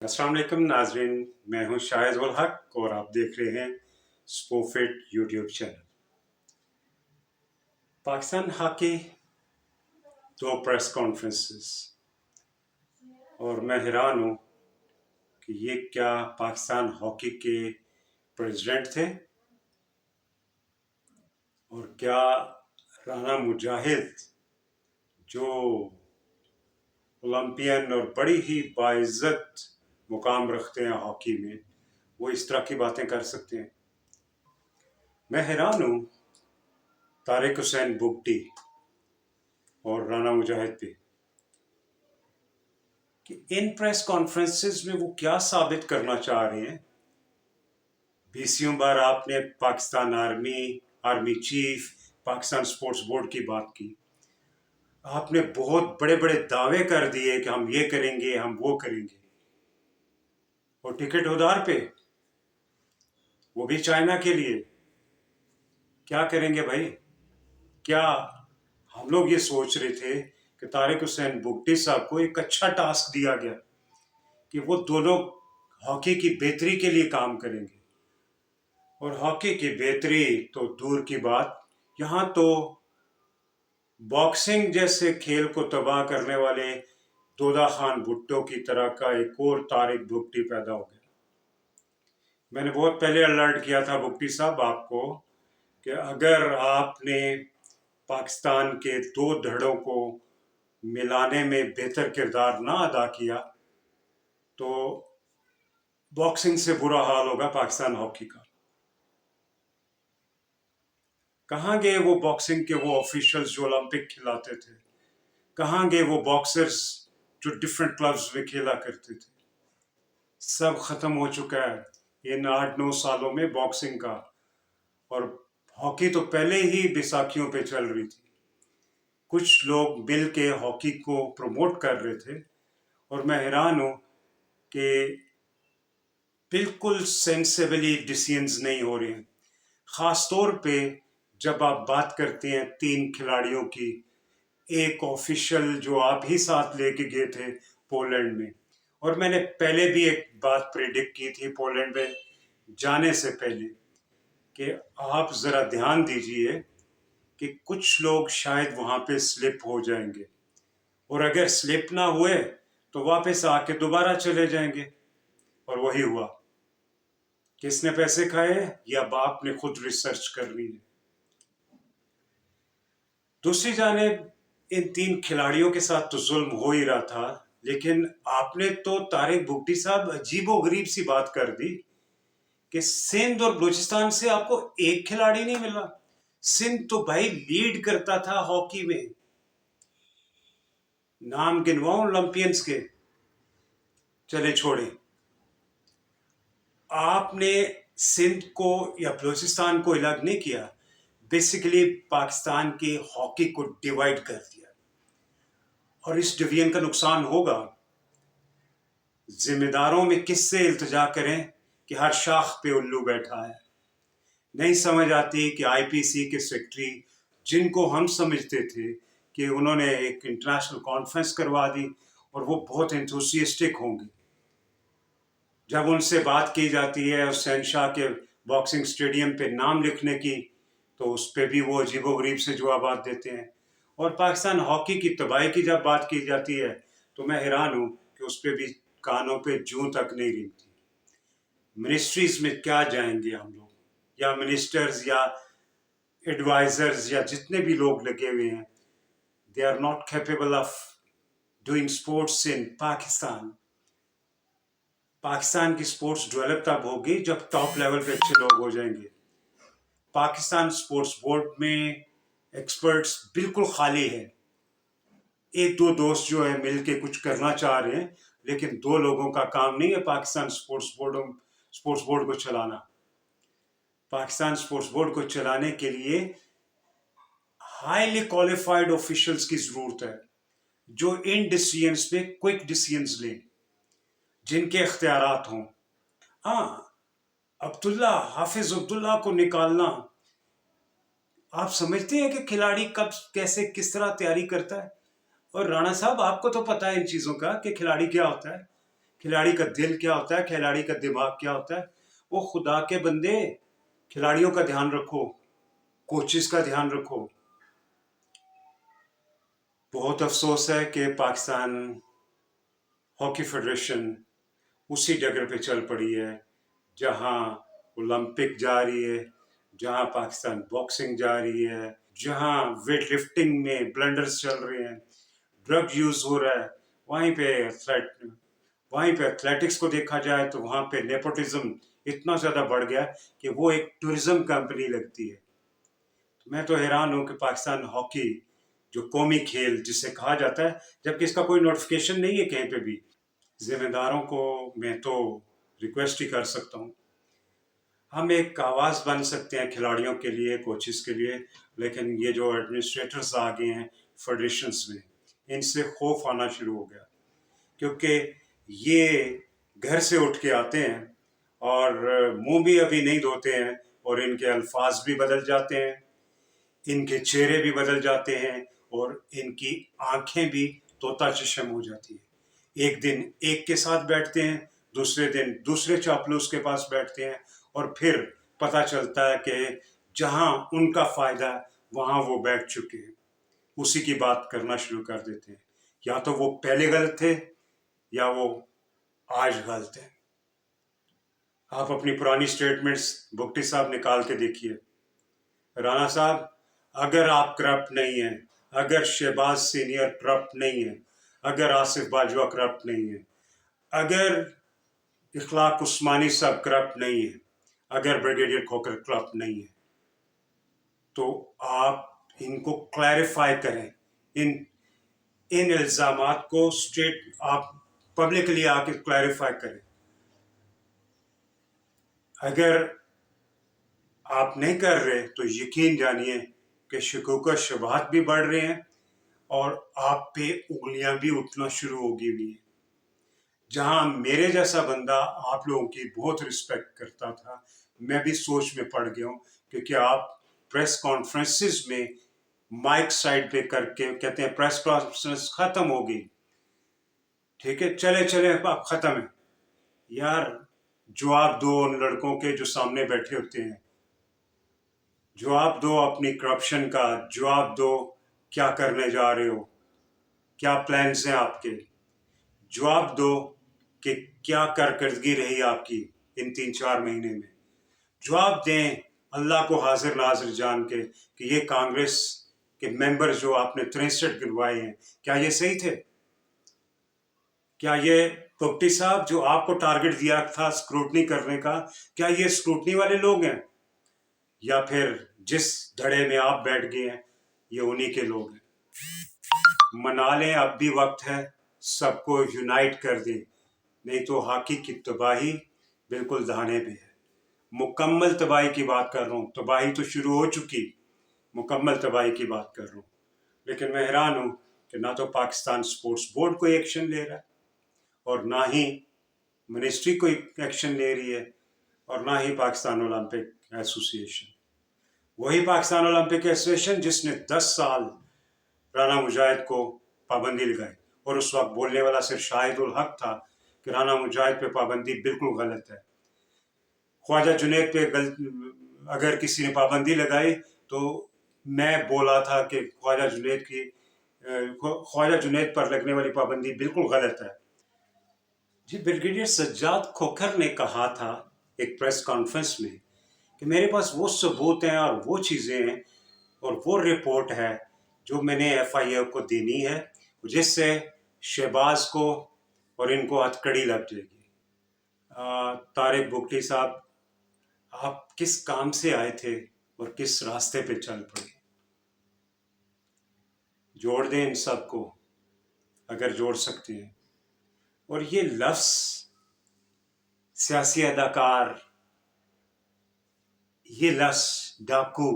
अस्सलाम वालेकुम नाजरीन, मैं हूं शाहिद उल हक और आप देख रहे हैं स्पोफिट YouTube channel. Pakistan hockey 2 press conferences और मैं हैरान हूं कि ये क्या पाकिस्तान हॉकी के प्रेसिडेंट थे और क्या राना मुजाहिद जो ओलंपियन और बड़ी ही बाइज्जत मुकाम रखते हैं हॉकी में, वो इस तरह की बातें कर सकते हैं। मैं हैरान हूं तारिक हुसैन बुगटी और राना मुजाहिद पे कि इन प्रेस कॉन्फ्रेंसेस में वो क्या साबित करना चाह रहे हैं। 20 बार आपने Pakistan army chief, Pakistan sports board की बात की। आपने बहुत बड़े बड़े दावे कर दिए कि हम ये करेंगे, हम वो करेंगे, और टिकट उधार पे, वो भी चाइना के लिए। क्या करेंगे भाई? क्या हम लोग ये सोच रहे थे कि तारिक हुसैन बुगटी साहब को एक अच्छा टास्क दिया गया कि वो दोनों हॉकी की बेहतरी के लिए काम करेंगे, और हॉकी की बेहतरी तो दूर की बात, यहाँ तो बॉक्सिंग जैसे खेल को तबाह करने वाले दोदा खान भुट्टो की तरह का एक और तारिक बुगटी पैदा हो गया। मैंने बहुत पहले अलर्ट किया था बुगटी साहब आपको कि अगर आपने पाकिस्तान के 2 धड़ों को मिलाने में बेहतर किरदार ना अदा किया तो बॉक्सिंग से बुरा हाल होगा पाकिस्तान हॉकी का। कहाँ गए वो बॉक्सिंग के वो ऑफिशियल्स जो ओलंपिक खिलाते थे? कहाँ गए वो बॉक्सर्स जो डिफरेंट क्लब्स में खेला करते थे? सब खत्म हो चुका है इन 8-9 सालों में बॉक्सिंग का, और हॉकी तो पहले ही बैसाखियों पे चल रही थी। कुछ लोग मिल के हॉकी को प्रमोट कर रहे थे, और मैं हैरान हूं कि बिल्कुल सेंसिबली डिसीजंस नहीं हो रहे हैं। खास तौर पे जब आप बात करते हैं 3 खिलाड़ियों की, एक ऑफिशियल जो आप ही साथ लेके गए थे पोलैंड में, और मैंने पहले भी एक बात प्रेडिक्ट की थी पोलैंड में जाने से पहले कि आप जरा ध्यान दीजिए कि कुछ लोग शायद वहां पे स्लिप हो जाएंगे, और अगर स्लिप ना हुए तो वापस आके दोबारा चले जाएंगे। और वही हुआ। किसने पैसे खाए ये अब आपने खुद रिसर्च करनी है। दूसरी जानिब इन 3 खिलाड़ियों के साथ तो जुल्म हो ही रहा था, लेकिन आपने तो तारिक बुगटी साहब अजीबो गरीब सी बात कर दी कि सिंध और बलूचिस्तान से आपको एक खिलाड़ी नहीं मिला। सिंध तो भाई लीड करता था हॉकी में, नाम गिनवाऊं ओलंपियंस के, चले छोड़े। आपने सिंध को या बलूचिस्तान को अलग नहीं किया, बेसिकली पाकिस्तान की हॉकी को डिवाइड कर दिया, और इस डिवीजन का नुकसान होगा। जिम्मेदारों में किससे इल्तिजा करें कि हर शाख पे उल्लू बैठा है? नहीं समझ आती कि आईपीसी के सेक्रेटरी, जिनको हम समझते थे कि उन्होंने एक इंटरनेशनल कॉन्फ्रेंस करवा दी और वो बहुत एंथुसियास्टिक होंगे, जब उनसे बात की जाती है हुसैन शाह के बॉक्सिंग स्टेडियम पे नाम लिखने की, तो उस पर भी वो अजीबोगरीब से जवाब देते हैं। और पाकिस्तान हॉकी की तबाही की जब बात की जाती है तो मैं हैरान हूँ कि उस पर भी कानों पे जूं तक नहीं रेंगती। मिनिस्ट्रीज में क्या जाएंगे हम लोग, या मिनिस्टर्स या एडवाइजर्स या जितने भी लोग लगे हुए हैं, they are not capable of doing sports in Pakistan. Pakistan की स्पोर्ट्स डेवलप तब होगी जब टॉप लेवल पे अच्छे लोग हो जाएंगे। पाकिस्तान स्पोर्ट्स बोर्ड में एक्सपर्ट्स बिल्कुल खाली है। 1-2 दोस्त जो है मिलके कुछ करना चाह रहे हैं, लेकिन 2 लोगों का काम नहीं है पाकिस्तान स्पोर्ट्स बोर्ड को चलाना। पाकिस्तान स्पोर्ट्स बोर्ड को चलाने के लिए हाईली क्वालिफाइड ऑफिशियल्स की जरूरत है, जो इन डिसीजंस पे क्विक डिसीजंस लें, जिनके इख्तियारात हों। हाँ, हाफिज अब्दुल्ला को निकालना, आप समझते हैं कि खिलाड़ी कब कैसे किस तरह तैयारी करता है? और राणा साहब आपको तो पता है इन चीजों का कि खिलाड़ी क्या होता है। کھلاڑی کا دل کیا ہوتا ہے, کھلاڑی کا دماغ کیا ہوتا ہے. وہ خدا کے بندے, کھلاڑیوں کا دھیان رکھو, کوچز کا دھیان رکھو. بہت افسوس ہے کہ پاکستان ہاکی فیڈریشن اسی ڈگر پہ چل پڑی ہے جہاں اولمپک جا رہی ہے, جہاں پاکستان باکسنگ جا رہی ہے, جہاں ویٹ لفٹنگ میں بلنڈرز چل رہے ہیں, ڈرگ یوز ہو رہا ہے. وہیں پہ ایتھلیٹکس کو دیکھا جائے تو وہاں پہ نیپوٹزم اتنا زیادہ بڑھ گیا کہ وہ ایک ٹورزم کمپنی لگتی ہے. میں تو حیران ہوں کہ پاکستان ہاکی جو قومی کھیل جسے کہا جاتا ہے, جبکہ اس کا کوئی نوٹیفکیشن نہیں ہے کہیں پہ بھی. ذمہ داروں کو میں تو ریکویسٹ ہی کر سکتا ہوں, ہم ایک آواز بن سکتے ہیں کھلاڑیوں کے لیے, کوچز کے لیے, لیکن یہ جو ایڈمنسٹریٹرز آ گئے ہیں فیڈریشنز میں, ان سے خوف آنا شروع ہو گیا, کیونکہ یہ گھر سے اٹھ کے آتے ہیں اور منہ بھی ابھی نہیں دھوتے ہیں, اور ان کے الفاظ بھی بدل جاتے ہیں, ان کے چہرے بھی بدل جاتے ہیں, اور ان کی آنکھیں بھی طوطا چشم ہو جاتی ہیں. ایک دن ایک کے ساتھ بیٹھتے ہیں, دوسرے دن دوسرے چاپلوس کے پاس بیٹھتے ہیں, اور پھر پتہ چلتا ہے کہ جہاں ان کا فائدہ وہاں وہ بیٹھ چکے ہیں, اسی کی بات کرنا شروع کر دیتے ہیں. یا تو وہ پہلے غلط تھے یا وہ آج غلط ہیں. آپ اپنی پرانی سٹیٹمنٹس بگٹی صاحب نکال کے دیکھیے. رانا صاحب, اگر آپ کرپٹ نہیں ہیں, اگر شہباز سینئر کرپٹ نہیں ہیں, اگر آصف باجوہ کرپٹ نہیں ہیں, اگر اخلاق عثمانی صاحب کرپٹ نہیں ہیں, اگر بریگیڈیئر کھوکھر کرپٹ نہیں ہیں, تو آپ ان کو کلیریفائی کریں. ان الزامات کو اسٹیٹ آپ پبلکلی آ کے کلیریفائی کریں. اگر آپ نہیں کر رہے تو یقین جانیے کہ شکوک و شبہات بھی بڑھ رہے ہیں, اور آپ پہ انگلیاں بھی اٹھنا شروع ہوگی ہوئی ہیں. جہاں میرے جیسا بندہ آپ لوگوں کی بہت رسپیکٹ کرتا تھا, میں بھی سوچ میں پڑ گیا ہوں, کیونکہ آپ پریس کانفرنسز میں مائک سائڈ پہ کر کے کہتے ہیں پریس کانفرنس ختم ہوگی, ٹھیک ہے چلے اب ختم ہے. یار جواب دو ان لڑکوں کے جو سامنے بیٹھے ہوتے ہیں, جواب دو اپنی کرپشن کا, جواب دو کیا کرنے جا رہے ہو, کیا پلانز ہیں آپ کے, جواب دو کہ کیا کارکردگی رہی آپ کی ان 3-4 مہینے میں. جواب دیں اللہ کو حاضر ناظر جان کے کہ یہ کانگریس کے ممبر جو آپ نے 63 گنوائے ہیں, کیا یہ صحیح تھے؟ کیا یہ پپٹی صاحب جو آپ کو ٹارگٹ دیا تھا اسکروٹنی کرنے کا, کیا یہ اسکروٹنی والے لوگ ہیں, یا پھر جس دھڑے میں آپ بیٹھ گئے ہیں یہ انہی کے لوگ ہیں؟ منا لیں, اب بھی وقت ہے, سب کو یونائٹ کر دیں, نہیں تو ہاکی کی تباہی بالکل دہانے پہ ہے. مکمل تباہی کی بات کر رہا ہوں, تباہی تو شروع ہو چکی, مکمل تباہی کی بات کر رہا ہوں. لیکن میں حیران ہوں کہ نہ تو پاکستان سپورٹس بورڈ کوئی ایکشن لے رہا ہے, اور نہ ہی منسٹری کوئی ایکشن لے رہی ہے, اور نہ ہی پاکستان اولمپک ایسوسی ایشن. وہی پاکستان اولمپک ایسوسی ایشن جس نے 10 سال رانا مجاہد کو پابندی لگائی, اور اس وقت بولنے والا صرف شاہد الحق تھا کہ رانا مجاہد پہ پابندی بالکل غلط ہے. خواجہ جنید پہ اگر کسی نے پابندی لگائی تو میں بولا تھا کہ خواجہ جنید پر لگنے والی پابندی بالکل غلط ہے. جی, بریگیڈیئر سجاد کھوکھر نے کہا تھا ایک پریس کانفرنس میں کہ میرے پاس وہ ثبوت ہیں اور وہ چیزیں ہیں اور وہ رپورٹ ہے جو میں نے ایف آئی اے کو دینی ہے, جس سے شہباز کو اور ان کو ہتھکڑی لگ جائے گی. طارق بگٹی صاحب, آپ کس کام سے آئے تھے اور کس راستے پہ چل پڑے؟ جوڑ دیں ان سب کو اگر جوڑ سکتے ہیں. اور یہ لفظ سیاسی اداکار, یہ لفظ ڈاکو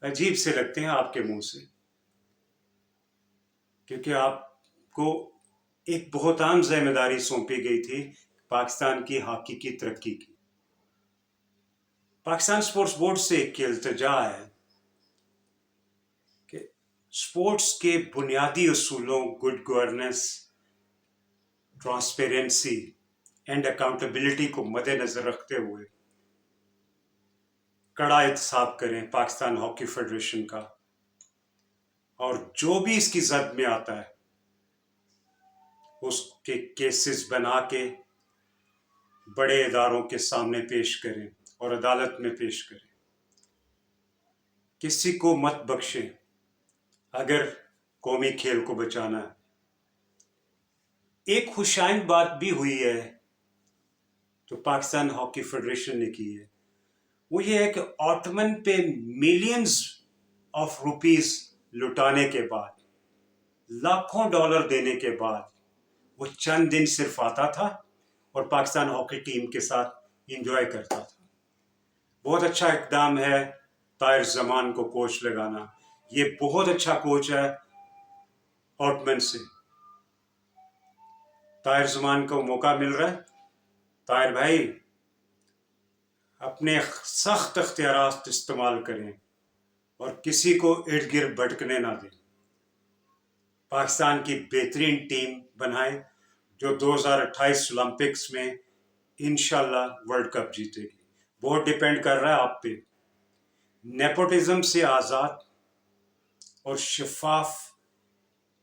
عجیب سے لگتے ہیں آپ کے منہ سے, کیونکہ آپ کو ایک بہت عام ذمہ داری سونپی گئی تھی پاکستان کی ہاکی کی ترقی کی. پاکستان سپورٹس بورڈ سے ایک التجا ہے کہ سپورٹس کے بنیادی اصولوں, good governance, transparency and accountability को मद्देनजर रखते हुए कड़ा एहतसाब करें पाकिस्तान हॉकी फेडरेशन का, और जो भी इसकी जद में आता है उसके केसेस बना के बड़े इदारों के सामने पेश करें और अदालत में पेश करें। किसी को मत बख्शें अगर कौमी खेल को बचाना है। एक खुशाइंद बात भी हुई है जो पाकिस्तान हॉकी फेडरेशन ने की है, वो ये है कि ऑटमन पे मिलियंस ऑफ रुपीस लुटाने के बाद, लाखों डॉलर देने के बाद वो चंद दिन सिर्फ आता था और पाकिस्तान हॉकी टीम के साथ एंजॉय करता था। बहुत अच्छा इकदाम है ताहिर जमान को कोच लगाना। ये बहुत अच्छा कोच है ऑटमन से। ताहिर जमान को मौका मिल रहा है। ताहिर भाई, अपने सख्त इख्तियारात इस्तेमाल करें और किसी को इर्द गिर्द भटकने ना दें। पाकिस्तान की बेहतरीन टीम बनाएं जो 2028 ओलंपिक्स में इंशाल्लाह वर्ल्ड कप जीतेगी। बहुत डिपेंड कर रहा है आप पे। नेपोटिज्म से आज़ाद और शफाफ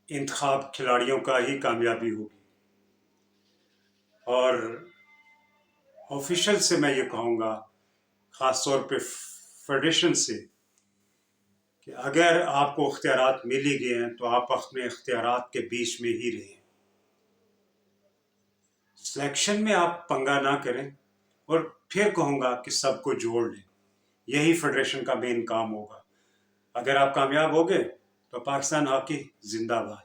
इंतखाब खिलाड़ियों का ही कामयाबी होगी। और ऑफिशियल से मैं ये कहूँगा, ख़ास तौर पे फेडरेशन से, कि अगर आपको इख्तियारात मिल ही गए हैं तो आप अपने इख्तियारात के बीच में ही रहें। सिलेक्शन में आप पंगा ना करें, और फिर कहूँगा कि सबको जोड़ लें। यही फेडरेशन का मेन काम होगा। अगर आप कामयाब हो गए तो पाकिस्तान हॉकी जिंदाबाद,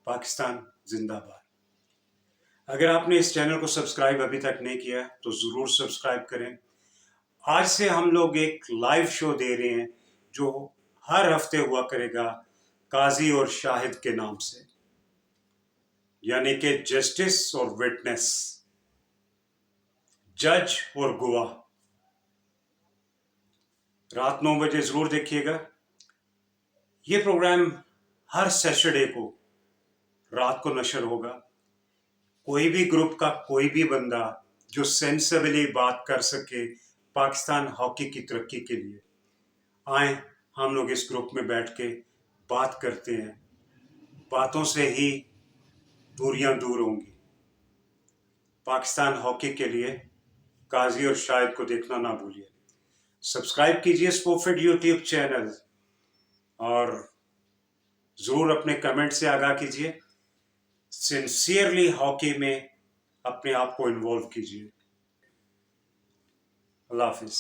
पाकिस्तान जिंदाबाद। अगर आपने इस चैनल को सब्सक्राइब अभी तक नहीं किया तो ज़रूर सब्सक्राइब करें। आज से हम लोग एक लाइव शो दे रहे हैं जो हर हफ्ते हुआ करेगा काजी और शाहिद के नाम से, यानी कि जस्टिस और विटनेस, जज और गवाह। रात 9 बजे ज़रूर देखिएगा। ये प्रोग्राम हर सैटरडे को रात को नशर होगा। कोई भी ग्रुप का कोई भी बंदा जो सेंसिबली बात कर सके पाकिस्तान हॉकी की तरक्की के लिए, आए हम लोग इस ग्रुप में बैठ के बात करते हैं। बातों से ही दूरियां दूर होंगी। पाकिस्तान हॉकी के लिए काजी और शाहिद को देखना ना भूलिए। सब्सक्राइब कीजिए स्पोफिट यूट्यूब चैनल, और ज़रूर अपने कमेंट से आगाह कीजिए। सिंसियरली हॉकी में अपने आप को इन्वॉल्व कीजिए। अल्लाह हाफिज़।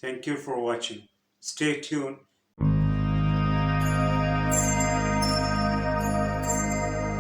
Thank you for watching. Stay tuned